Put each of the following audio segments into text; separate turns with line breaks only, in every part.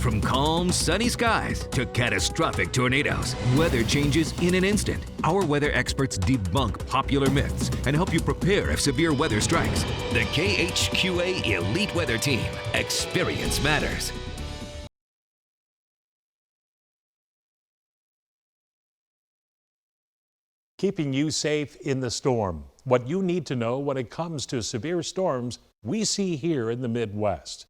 From calm, sunny skies to catastrophic tornadoes, weather changes in an instant. Our weather experts debunk popular myths and help you prepare if severe weather strikes. The KHQA Elite Weather Team. Experience matters.
Keeping you safe in the storm. What you need to know when it comes to severe storms we see here in the Midwest.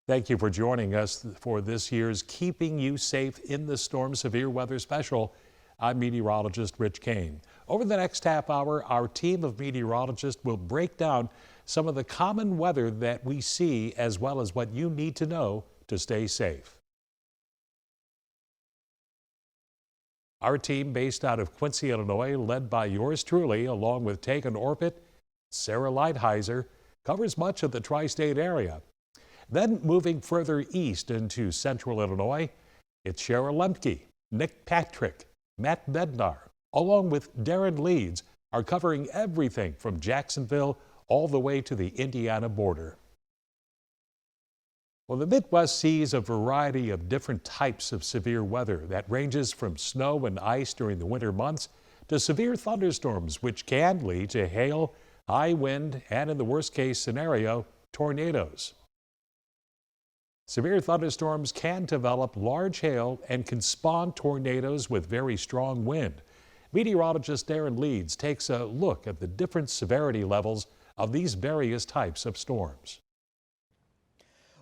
Thank you for joining us for this year's Keeping You Safe in the Storm Severe Weather Special. I'm meteorologist Rich Kane. Over the next half hour, our team of meteorologists will break down some of the common weather that we see, as well as what you need to know to stay safe. Our team, based out of Quincy, Illinois, led by yours truly, along with Tegan Orpit, Sarah Lighthizer, covers much of the tri-state area. Then moving further east into central Illinois, it's Cheryl Lemke, Nick Patrick, Matt Bednar, along with Darren Leeds, are covering everything from Jacksonville all the way to the Indiana border. Well, the Midwest sees a variety of different types of severe weather that ranges from snow and ice during the winter months to severe thunderstorms, which can lead to hail, high wind, and in the worst case scenario, tornadoes. Severe thunderstorms can develop large hail and can spawn tornadoes with very strong wind. Meteorologist Darren Leeds takes a look at the different severity levels of these various types of storms.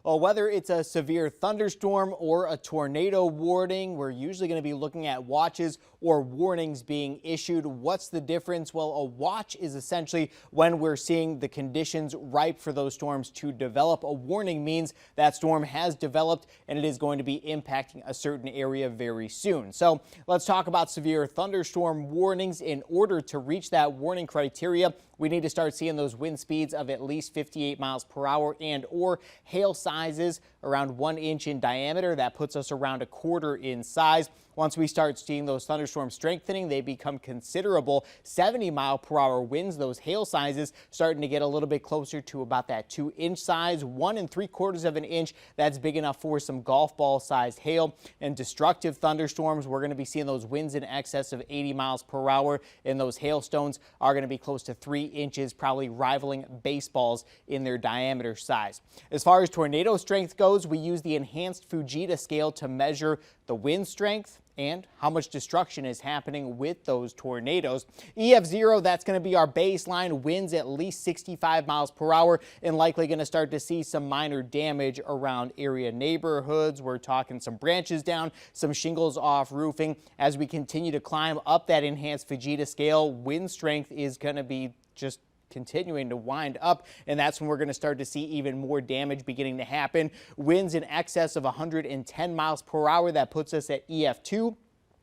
Well, whether it's a severe thunderstorm or a tornado warning, we're usually going to be looking at watches or warnings being issued. What's the difference? Well, a watch is essentially when we're seeing the conditions ripe for those storms to develop. A warning means that storm has developed and it is going to be impacting a certain area very soon. So let's talk about severe thunderstorm warnings. In order to reach that warning criteria, we need to start seeing those wind speeds of at least 58 miles per hour and or hail sizes around 1 inch in diameter. That puts us around a quarter in size. Once we start seeing those thunderstorms strengthening, they become considerable. 70-mile-per-hour winds, those hail sizes starting to get a little bit closer to about that 2-inch size. 1 3/4 of an inch, that's big enough for some golf ball sized hail. And destructive thunderstorms, we're going to be seeing those winds in excess of 80 miles per hour, and those hailstones are going to be close to 3 inches, probably rivaling baseballs in their diameter size. As far as tornado strength goes, we use the enhanced Fujita scale to measure the wind strength and how much destruction is happening with those tornadoes. EF0, that's going to be our baseline. Winds at least 65 miles per hour and likely going to start to see some minor damage around area neighborhoods. We're talking some branches down, some shingles off roofing. As we continue to climb up that enhanced Fujita scale, wind strength is going to be just continuing to wind up, and that's when we're going to start to see even more damage beginning to happen. Winds in excess of 110 miles per hour, that puts us at EF2.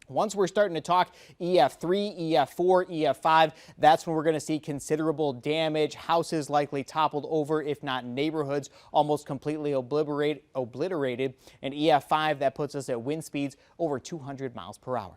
Once we're starting to talk EF3, EF4, EF5, that's when we're going to see considerable damage. Houses likely toppled over, if not neighborhoods almost completely obliterated. And EF5, that puts us at wind speeds over 200 miles per hour.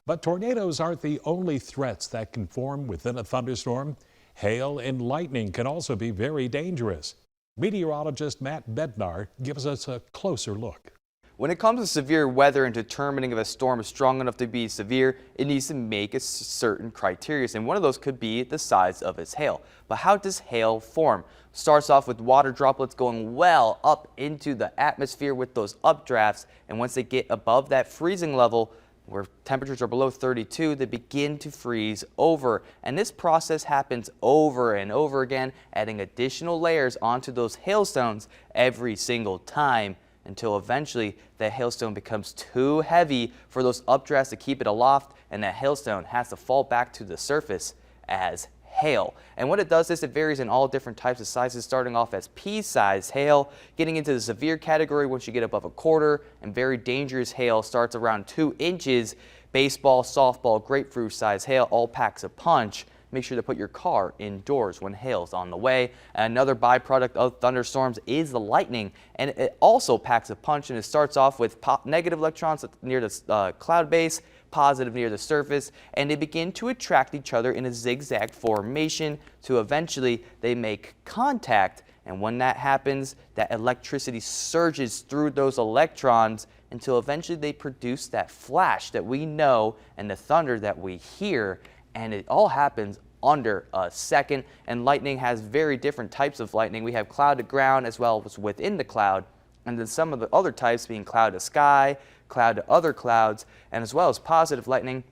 But tornadoes aren't the only threats that can form within a thunderstorm. Hail and lightning can also be very dangerous. Meteorologist Matt Bednar gives us a closer look.
When it comes to severe weather and determining if a storm is strong enough to be severe, it needs to make a certain criteria, and one of those could be the size of its hail. But how does hail form? Starts off with water droplets going well up into the atmosphere with those updrafts, and once they get above that freezing level, where temperatures are below 32, they begin to freeze over. And this process happens over and over again, adding additional layers onto those hailstones every single time, until eventually that hailstone becomes too heavy for those updrafts to keep it aloft, and that hailstone has to fall back to the surface as hail. And what it does is it varies in all different types of sizes, starting off as pea-sized hail, getting into the severe category once you get above a quarter, and very dangerous hail starts around 2 inches. Baseball, softball, grapefruit-sized hail all packs a punch. Make sure to put your car indoors when hail's on the way. Another byproduct of thunderstorms is the lightning, and it also packs a punch, and it starts off with negative electrons near the cloud base, positive near the surface, and they begin to attract each other in a zigzag formation to eventually they make contact And when that happens, that electricity surges through those electrons until eventually they produce that flash that we know and the thunder that we hear. And it all happens under a second. And lightning has very different types of lightning. We have cloud to ground as well as within the cloud. And then some of the other types being cloud to sky, cloud to other clouds, and as well as positive lightning.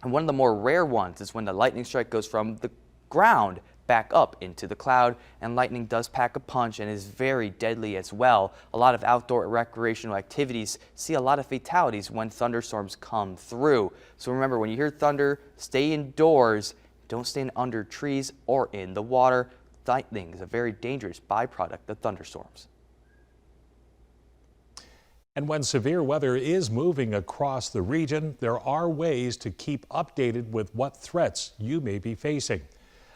And one of the more rare ones is when the lightning strike goes from the ground back up into the cloud, and lightning does pack a punch and is very deadly as well. A lot of outdoor recreational activities see a lot of fatalities when thunderstorms come through. So remember, when you hear thunder, stay indoors. Don't stand under trees or in the water. Lightning is a very dangerous byproduct of thunderstorms.
And when severe weather is moving across the region, there are ways to keep updated with what threats you may be facing.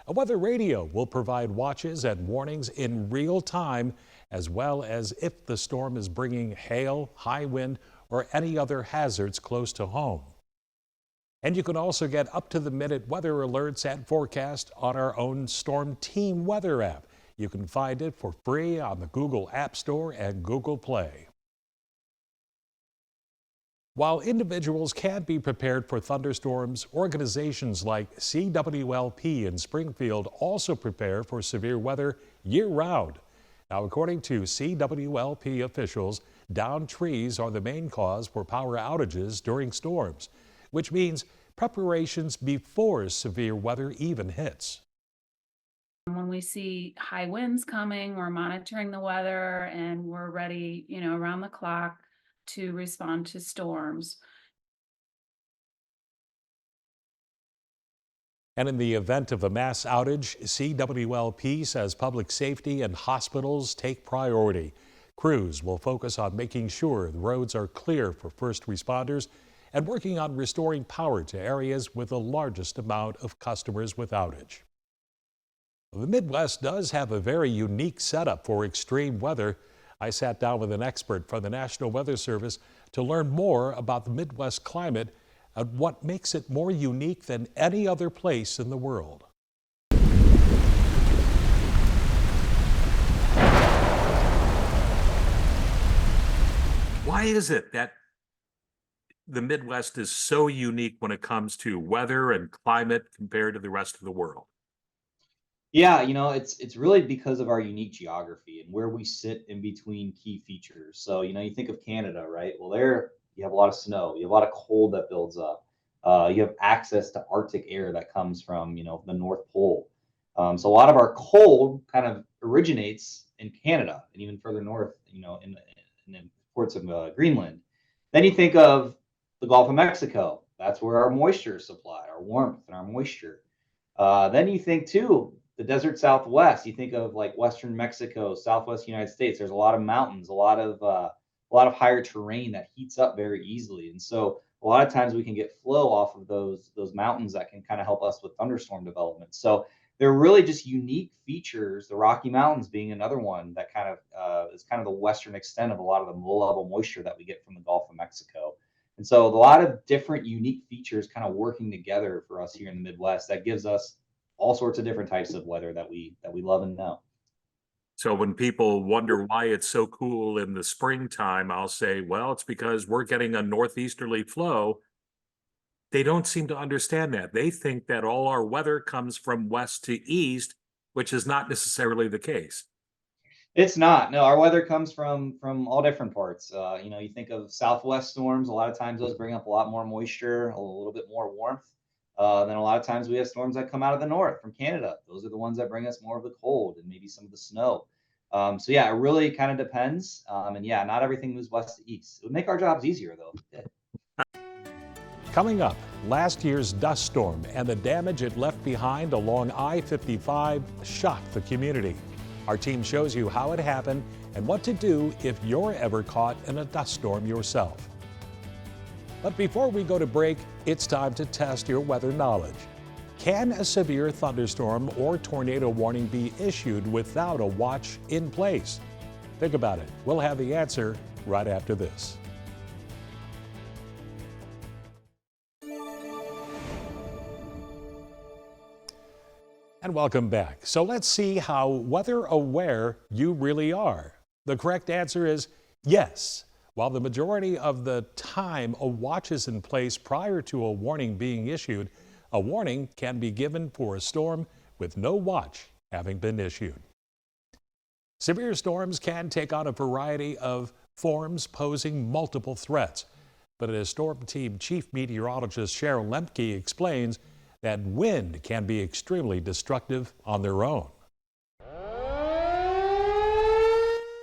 A weather radio will provide watches and warnings in real time, as well as if the storm is bringing hail, high wind, or any other hazards close to home. And you can also get up-to-the-minute weather alerts and forecast on our own Storm Team Weather app. You can find it for free on the Google App Store and Google Play. While individuals can be prepared for thunderstorms, organizations like CWLP in Springfield also prepare for severe weather year-round. Now, according to CWLP officials, downed trees are the main cause for power outages during storms, which means preparations before severe weather even hits.
When we see high winds coming, we're monitoring the weather and we're ready, around the clock to respond to storms.
And in the event of a mass outage, CWLP says public safety and hospitals take priority. Crews will focus on making sure the roads are clear for first responders and working on restoring power to areas with the largest amount of customers with outage. The Midwest does have a very unique setup for extreme weather. I sat down with an expert from the National Weather Service to learn more about the Midwest climate and what makes it more unique than any other place in the world. Why is it that the Midwest is so unique when it comes to weather and climate compared to the rest of the world?
Yeah, it's really because of our unique geography and where we sit in between key features. So, you think of Canada, right? Well, there you have a lot of snow, you have a lot of cold that builds up. You have access to Arctic air that comes from, the North Pole. So a lot of our cold kind of originates in Canada and even further north, in the ports of Greenland. Then you think of the Gulf of Mexico. That's where our moisture is supplied, our warmth and our moisture. Then you think too, the desert Southwest. You think of like Western Mexico, Southwest United States. There's a lot of mountains, a lot of higher terrain that heats up very easily, and so a lot of times we can get flow off of those mountains that can kind of help us with thunderstorm development. So they're really just unique features. The Rocky Mountains being another one that kind of is kind of the western extent of a lot of the low-level moisture that we get from the Gulf of Mexico. And so a lot of different unique features kind of working together for us here in the Midwest that gives us all sorts of different types of weather that we love and know.
So when people wonder why it's so cool in the springtime, I'll say, well, it's because we're getting a northeasterly flow. They don't seem to understand that. They think that all our weather comes from west to east, which is not necessarily the case.
It's not. No, our weather comes from all different parts. You think of southwest storms. A lot of times those bring up a lot more moisture, a little bit more warmth. Then a lot of times we have storms that come out of the north from Canada. Those are the ones that bring us more of the cold and maybe some of the snow. So yeah, it really kind of depends. And yeah, not everything moves west to east. It would make our jobs easier though.
Coming up, last year's dust storm and the damage it left behind along I-55 shocked the community. Our team shows you how it happened and what to do if you're ever caught in a dust storm yourself. But before we go to break, it's time to test your weather knowledge. Can a severe thunderstorm or tornado warning be issued without a watch in place? Think about it. We'll have the answer right after this. And welcome back. So let's see how weather aware you really are. The correct answer is yes. While the majority of the time a watch is in place prior to a warning being issued, a warning can be given for a storm with no watch having been issued. Severe storms can take on a variety of forms, posing multiple threats. But as Storm Team Chief Meteorologist Cheryl Lemke explains, that wind can be extremely destructive on their own.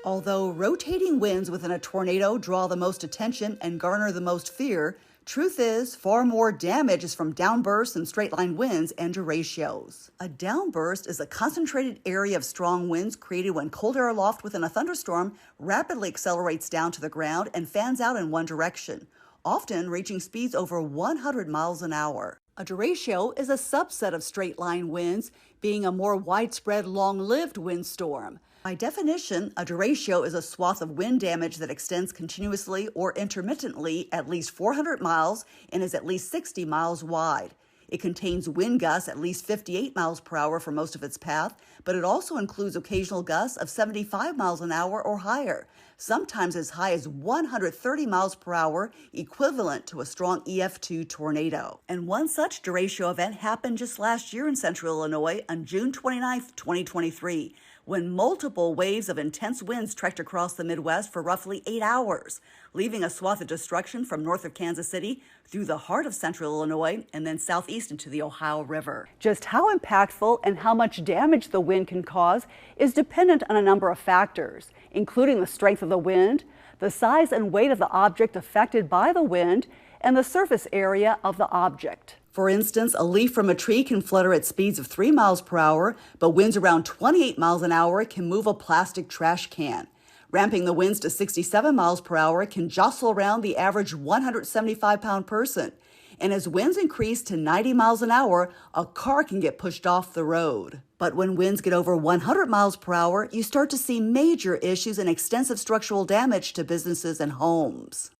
Although rotating winds within a tornado draw the most attention and garner the most fear, truth is far more damage is from downbursts and straight-line winds and derechos. A downburst is a concentrated area of strong winds created when cold air aloft within a thunderstorm rapidly accelerates down to the ground and fans out in one direction, often reaching speeds over 100 miles an hour. A derecho is a subset of straight-line winds, being a more widespread, long-lived windstorm. By definition, a derecho is a swath of wind damage that extends continuously or intermittently at least 400 miles and is at least 60 miles wide. It contains wind gusts at least 58 miles per hour for most of its path, but it also includes occasional gusts of 75 miles an hour or higher, sometimes as high as 130 miles per hour, equivalent to a strong EF2 tornado. And one such derecho event happened just last year in central Illinois on June 29, 2023, when multiple waves of intense winds trekked across the Midwest for roughly 8 hours, leaving a swath of destruction from north of Kansas City through the heart of central Illinois and then southeast into the Ohio River. Just how impactful and how much damage the wind can cause is dependent on a number of factors, including the strength of the wind, the size and weight of the object affected by the wind, and the surface area of the object. For instance, a leaf from a tree can flutter at speeds of 3 miles per hour, but winds around 28 miles an hour can move a plastic trash can. Ramping the winds to 67 miles per hour can jostle around the average 175-pound person. And as winds increase to 90 miles an hour, a car can get pushed off the road. But when winds get over 100 miles per hour, you start to see major issues and extensive structural damage to businesses and homes.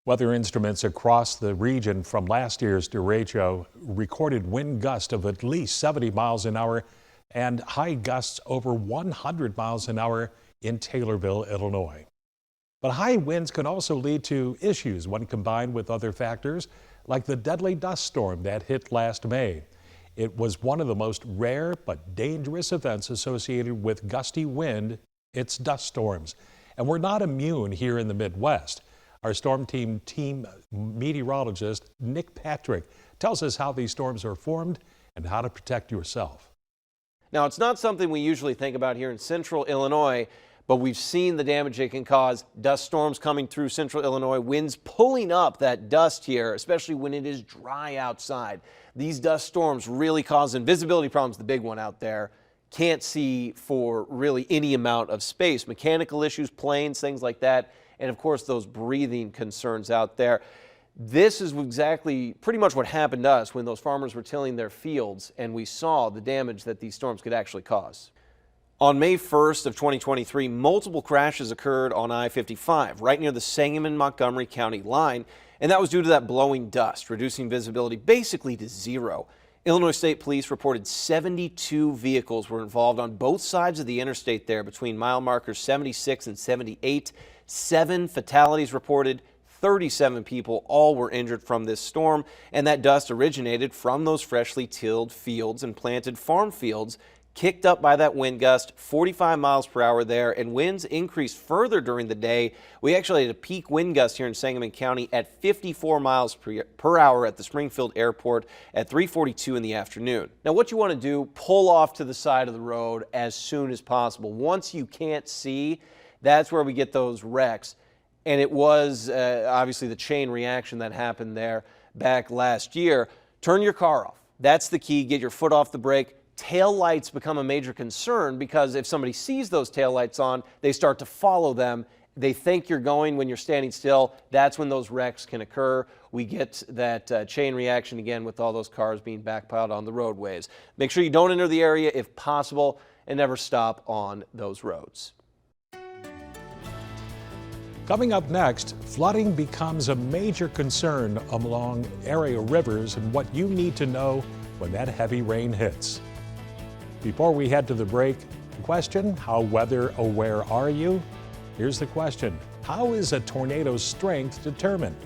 Weather instruments across the region from last year's derecho recorded wind gusts of at least 70 miles an hour and high gusts over 100 miles an hour in Taylorville, Illinois. But high winds can also lead to issues when combined with other factors, like the deadly dust storm that hit last May. It was one of the most rare but dangerous events associated with gusty wind. It's dust storms. And we're not immune here in the Midwest. Our Storm Team meteorologist, Nick Patrick, tells us how these storms are formed and how to protect yourself.
Now, it's not something we usually think about here in central Illinois, but we've seen the damage it can cause. Dust storms coming through central Illinois, winds pulling up that dust here, especially when it is dry outside. These dust storms really causing visibility problems, the big one out there. Can't see for really any amount of space. Mechanical issues, planes, things like that. And of course, those breathing concerns out there. This is exactly pretty much what happened to us when those farmers were tilling their fields and we saw the damage that these storms could actually cause. On May 1st of 2023, multiple crashes occurred on I-55 right near the Sangamon-Montgomery County line, and that was due to that blowing dust, reducing visibility basically to zero. Illinois State Police reported 72 vehicles were involved on both sides of the interstate there between mile markers 76 and 78. 7 fatalities reported, 37 people all were injured from this storm, and that dust originated from those freshly tilled fields and planted farm fields, kicked up by that wind gust, 45 miles per hour there, and winds increased further during the day. We actually had a peak wind gust here in Sangamon County at 54 miles per hour at the Springfield Airport at 3:42 in the afternoon. Now, what you want to do, pull off to the side of the road as soon as possible. Once you can't see, that's where we get those wrecks. And it was obviously the chain reaction that happened there back last year. Turn your car off. That's the key. Get your foot off the brake. Tail lights become a major concern because if somebody sees those tail lights on, they start to follow them. They think you're going when you're standing still. That's when those wrecks can occur. We get that chain reaction again with all those cars being backpiled on the roadways. Make sure you don't enter the area if possible and never stop on those roads.
Coming up next, flooding becomes a major concern along area rivers and what you need to know when that heavy rain hits. Before we head to the break, the question, how weather aware are you? Here's the question, how is a tornado's strength determined?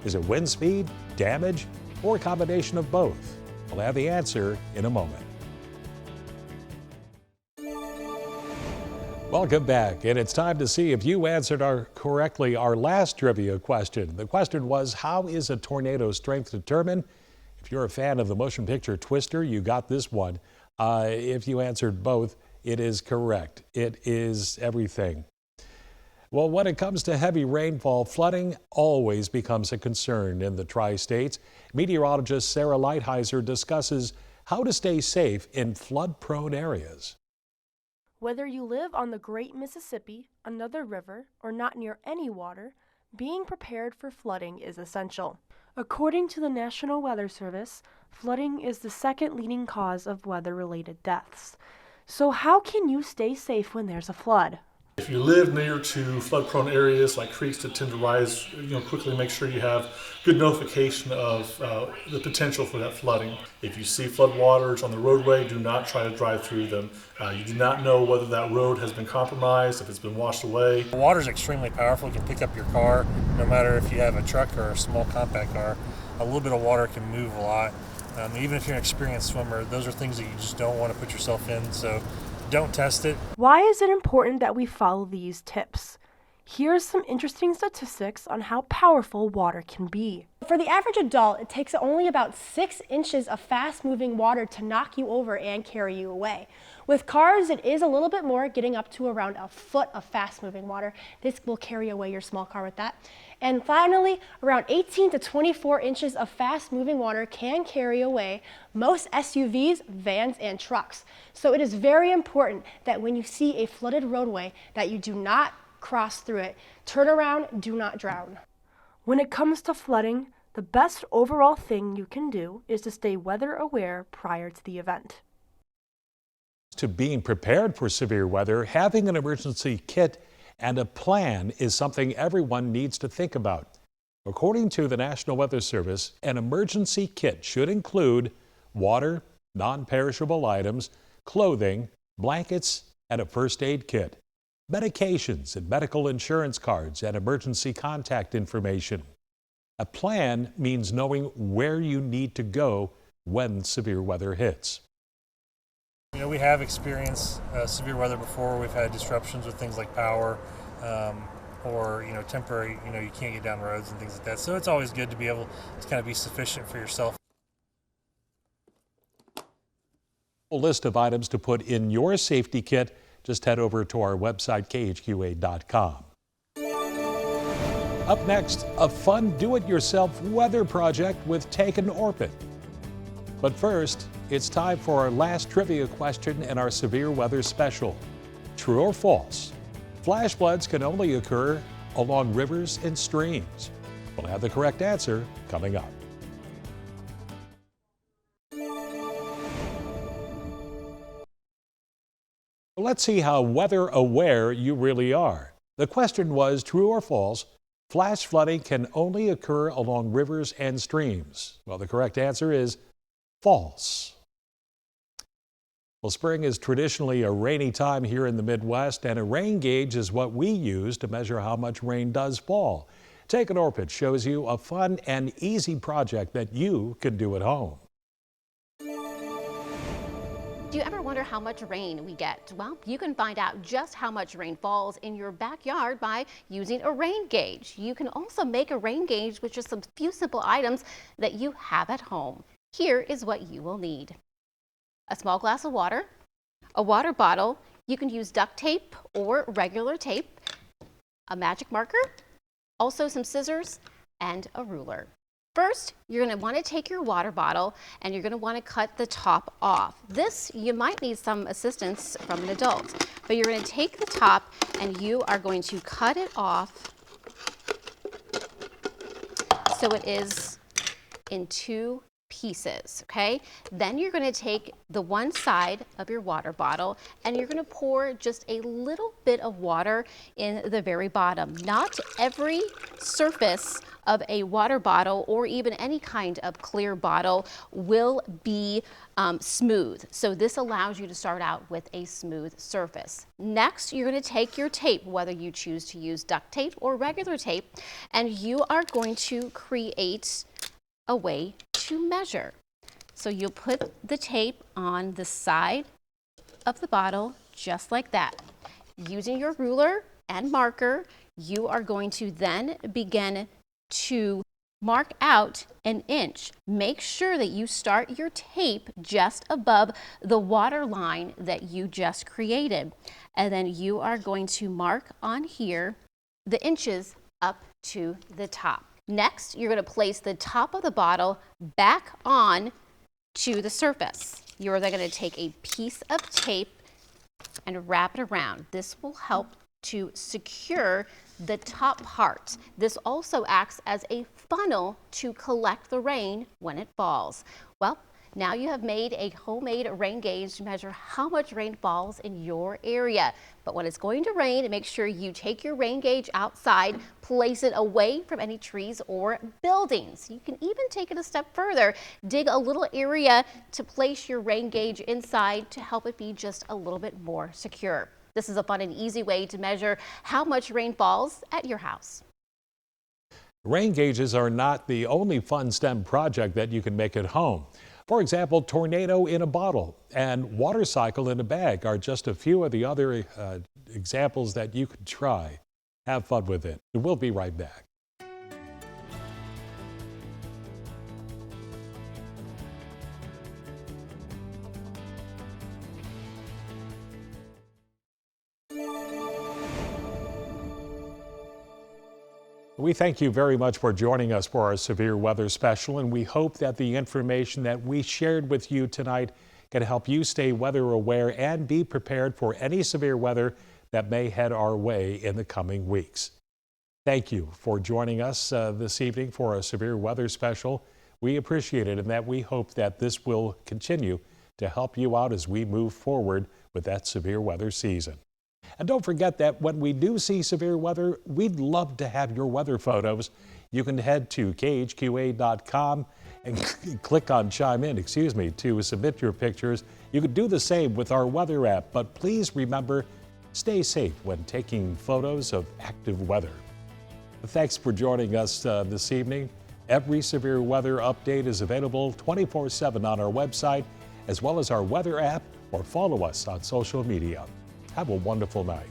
Is it wind speed, damage, or a combination of both? We'll have the answer in a moment. Welcome back, and it's time to see if you answered correctly our last trivia question. The question was, how is a tornado's strength determined? If you're a fan of the motion picture Twister, you got this one. If you answered both, it is correct. It is everything. Well, when it comes to heavy rainfall, flooding always becomes a concern in the tri-states. Meteorologist Sarah Lighthizer discusses how to stay safe in flood-prone areas.
Whether you live on the Great Mississippi, another river, or not near any water, being prepared for flooding is essential. According to the National Weather Service, flooding is the second leading cause of weather-related deaths. So how can you stay safe when there's a flood?
If you live near to flood-prone areas like creeks that tend to rise, quickly make sure you have good notification of the potential for that flooding. If you see flood waters on the roadway, do not try to drive through them. You do not know whether that road has been compromised, if it's been washed away.
Water is extremely powerful. It can pick up your car, no matter if you have a truck or a small compact car. A little bit of water can move a lot. Even if you're an experienced swimmer, those are things that you just don't want to put yourself in. So don't test it.
Why is it important that we follow these tips? Here's some interesting statistics on how powerful water can be.
For the average adult, it takes only about 6 inches of fast-moving water to knock you over and carry you away. With cars, it is a little bit more, getting up to around a foot of fast-moving water. This will carry away your small car with that. And finally, around 18 to 24 inches of fast-moving water can carry away most SUVs, vans, and trucks. So it is very important that when you see a flooded roadway that you do not cross through it. Turn around, do not drown.
When it comes to flooding, the best overall thing you can do is to stay weather aware prior to the event.
To being prepared for severe weather, having an emergency kit and a plan is something everyone needs to think about. According to the National Weather Service, an emergency kit should include water, non-perishable items, clothing, blankets, and a first aid kit, medications and medical insurance cards, and emergency contact information. A plan means knowing where you need to go when severe weather hits.
We have experienced severe weather before. We've had disruptions with things like power or temporary, you can't get down roads and things like that. So it's always good to be able to kind of be sufficient for yourself.
A list of items to put in your safety kit. Just head over to our website, KHQA.com. Up next, a fun do-it-yourself weather project with Take an Orbit. But first, it's time for our last trivia question in our severe weather special. True or false? Flash floods can only occur along rivers and streams. We'll have the correct answer coming up. Let's see how weather aware you really are. The question was, true or false, flash flooding can only occur along rivers and streams. Well, the correct answer is false. Well, spring is traditionally a rainy time here in the Midwest, and a rain gauge is what we use to measure how much rain does fall. Take an Orbit shows you a fun and easy project that you can do at home.
Do you ever wonder how much rain we get? Well, you can find out just how much rain falls in your backyard by using a rain gauge. You can also make a rain gauge with just some few simple items that you have at home. Here is what you will need. A small glass of water, a water bottle, you can use duct tape or regular tape, a magic marker, also some scissors, and a ruler. First, you're going to want to take your water bottle and you're going to want to cut the top off. This, you might need some assistance from an adult, but you're going to take the top and you are going to cut it off so it is in 2 pieces, okay? Then you're going to take the one side of your water bottle and you're going to pour just a little bit of water in the very bottom. Not every surface of a water bottle or even any kind of clear bottle will be smooth. So this allows you to start out with a smooth surface. Next, you're going to take your tape, whether you choose to use duct tape or regular tape, and you are going to create a way to measure. So you'll put the tape on the side of the bottle just like that. Using your ruler and marker, you are going to then begin to mark out an inch. Make sure that you start your tape just above the water line that you just created. And then you are going to mark on here the inches up to the top. Next, you're going to place the top of the bottle back on to the surface. You're then going to take a piece of tape and wrap it around. This will help to secure the top part. This also acts as a funnel to collect the rain when it falls. Well, now you have made a homemade rain gauge to measure how much rain falls in your area. But when it's going to rain, make sure you take your rain gauge outside, place it away from any trees or buildings. You can even take it a step further. Dig a little area to place your rain gauge inside to help it be just a little bit more secure. This is a fun and easy way to measure how much rain falls at your house.
Rain gauges are not the only fun STEM project that you can make at home. For example, tornado in a bottle and water cycle in a bag are just a few of the other examples that you could try. Have fun with it. We'll be right back. We thank you very much for joining us for our severe weather special, and we hope that the information that we shared with you tonight can help you stay weather aware and be prepared for any severe weather that may head our way in the coming weeks. Thank you for joining us this evening for a severe weather special. We appreciate it, and that we hope that this will continue to help you out as we move forward with that severe weather season. And don't forget that when we do see severe weather, we'd love to have your weather photos. You can head to KHQA.com and click on Chime In, to submit your pictures. You can do the same with our weather app, but please remember, stay safe when taking photos of active weather. Thanks for joining us this evening. Every severe weather update is available 24/7 on our website, as well as our weather app, or follow us on social media. Have a wonderful night.